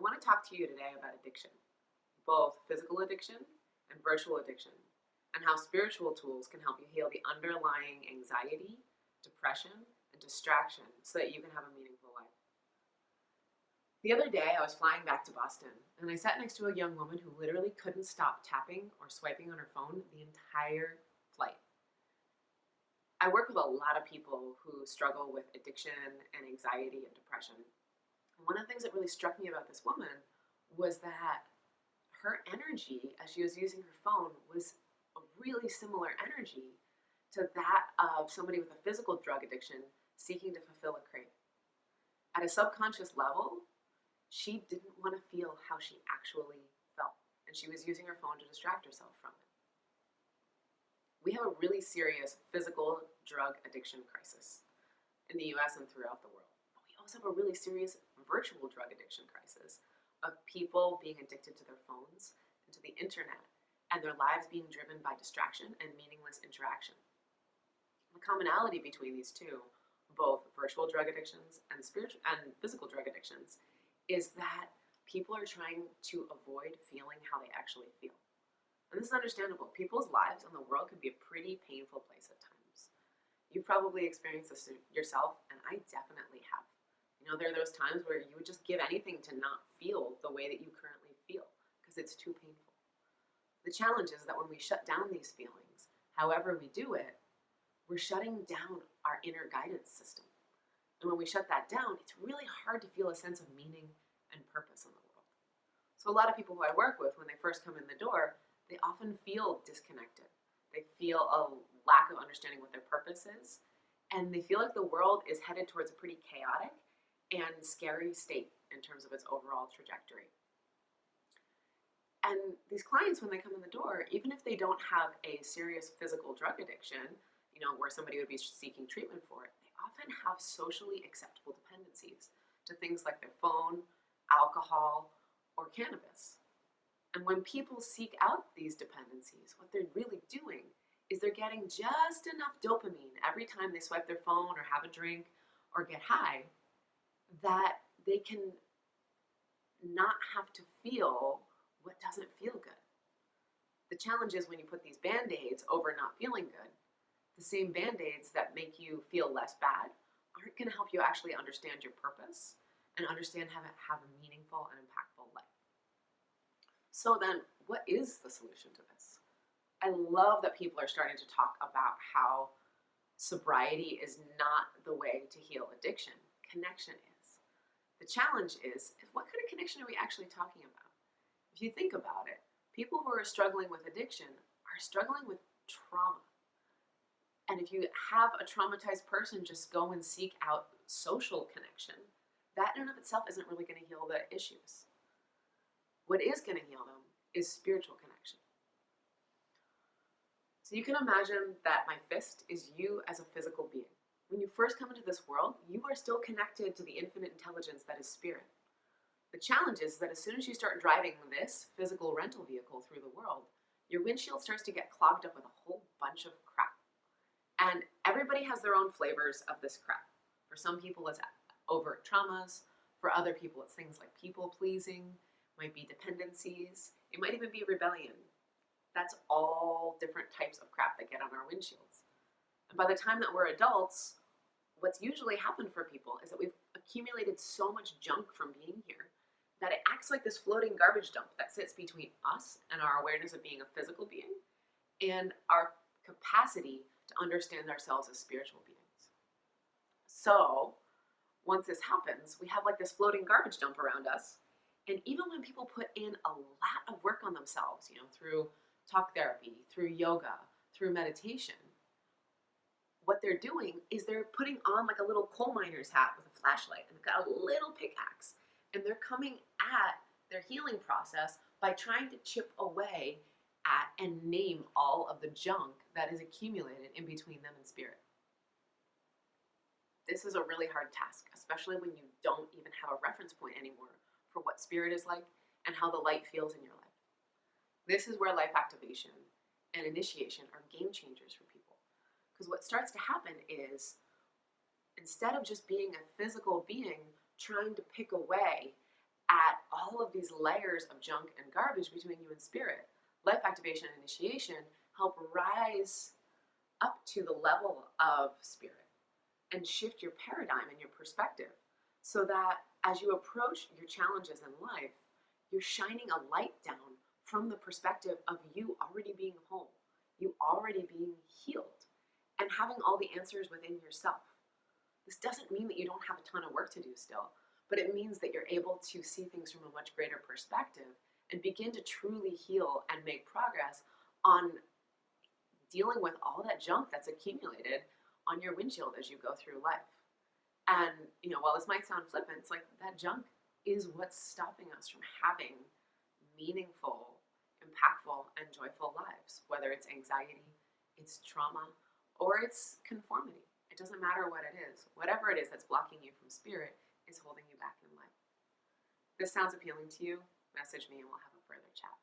want to talk to you today about addiction, both physical addiction and virtual addiction, and how spiritual tools can help you heal the underlying anxiety, depression, and distraction so that you can have a meaningful life. The other day, I was flying back to Boston, and I sat next to a young woman who literally couldn't stop tapping or swiping on her phone the entire flight. I work with a lot of people who struggle with addiction and anxiety and depression. And one of the things that really struck me about this woman was that her energy as she was using her phone was a really similar energy to that of somebody with a physical drug addiction seeking to fulfill a craving. At a subconscious level, she didn't want to feel how she actually felt, and she was using her phone to distract herself from it. We have a really serious physical drug addiction crisis in the US and throughout the world. But we also have a really serious virtual drug addiction crisis of people being addicted to their phones and to the internet, and their lives being driven by distraction and meaningless interaction. The commonality between these two, both virtual drug addictions and spiritual and physical drug addictions, is that people are trying to avoid feeling how they actually feel. And this is understandable. People's lives and the world can be a pretty painful place at times. You've probably experienced this yourself, and I definitely have. You know, there are those times where you would just give anything to not feel the way that you currently feel because it's too painful. The challenge is that when we shut down these feelings, however we do it, we're shutting down our inner guidance system. And when we shut that down, it's really hard to feel a sense of meaning and purpose in the world. So a lot of people who I work with, when they first come in the door, they often feel disconnected. They feel a lack of understanding what their purpose is, and they feel like the world is headed towards a pretty chaotic and scary state in terms of its overall trajectory. And these clients, when they come in the door, even if they don't have a serious physical drug addiction, you know, where somebody would be seeking treatment for it, they often have socially acceptable dependencies to things like their phone, alcohol, or cannabis. And when people seek out these dependencies, what they're really doing is they're getting just enough dopamine every time they swipe their phone or have a drink or get high that they can not have to feel what doesn't feel good. The challenge is when you put these band-aids over not feeling good, the same band-aids that make you feel less bad aren't going to help you actually understand your purpose and understand how to have a meaningful and impactful life. So then, what is the solution to this? I love that people are starting to talk about how sobriety is not the way to heal addiction. Connection is. The challenge is what kind of connection are we actually talking about? If you think about it, people who are struggling with addiction are struggling with trauma. And if you have a traumatized person just go and seek out social connection, that in and of itself isn't really going to heal the issues. What is going to heal them is spiritual connection. So you can imagine that my fist is you as a physical being. When you first come into this world, you are still connected to the infinite intelligence that is spirit. The challenge is that as soon as you start driving this physical rental vehicle through the world, your windshield starts to get clogged up with a whole bunch of crap. And everybody has their own flavors of this crap. For some people, it's overt traumas. For other people, it's things like people pleasing, might be dependencies, it might even be rebellion. That's all different types of crap that get on our windshields. And by the time that we're adults, what's usually happened for people is that we've accumulated so much junk from being here that it acts like this floating garbage dump that sits between us and our awareness of being a physical being and our capacity to understand ourselves as spiritual beings. So once this happens, we have like this floating garbage dump around us. And even when people put in a lot of work on themselves, you know, through talk therapy, through yoga, through meditation, what they're doing is they're putting on like a little coal miner's hat with a flashlight and they've got a little pickaxe. And they're coming at their healing process by trying to chip away at and name all of the junk that is accumulated in between them and spirit. This is a really hard task, especially when you don't even have a reference point anymore for what spirit is like and how the light feels in your life. This is where life activation and initiation are game changers for people. Because what starts to happen is, instead of just being a physical being trying to pick away at all of these layers of junk and garbage between you and spirit. Life activation and initiation help rise up to the level of spirit and shift your paradigm and your perspective so that as you approach your challenges in life, you're shining a light down from the perspective of you already being whole, you already being healed, and having all the answers within yourself. This doesn't mean that you don't have a ton of work to do still, but it means that you're able to see things from a much greater perspective and begin to truly heal and make progress on dealing with all that junk that's accumulated on your windshield as you go through life. And, while this might sound flippant, it's like that junk is what's stopping us from having meaningful, impactful, and joyful lives, whether it's anxiety, it's trauma, or it's conformity. It doesn't matter what it is. Whatever it is that's blocking you from spirit is holding you back in life. If this sounds appealing to you, message me and we'll have a further chat.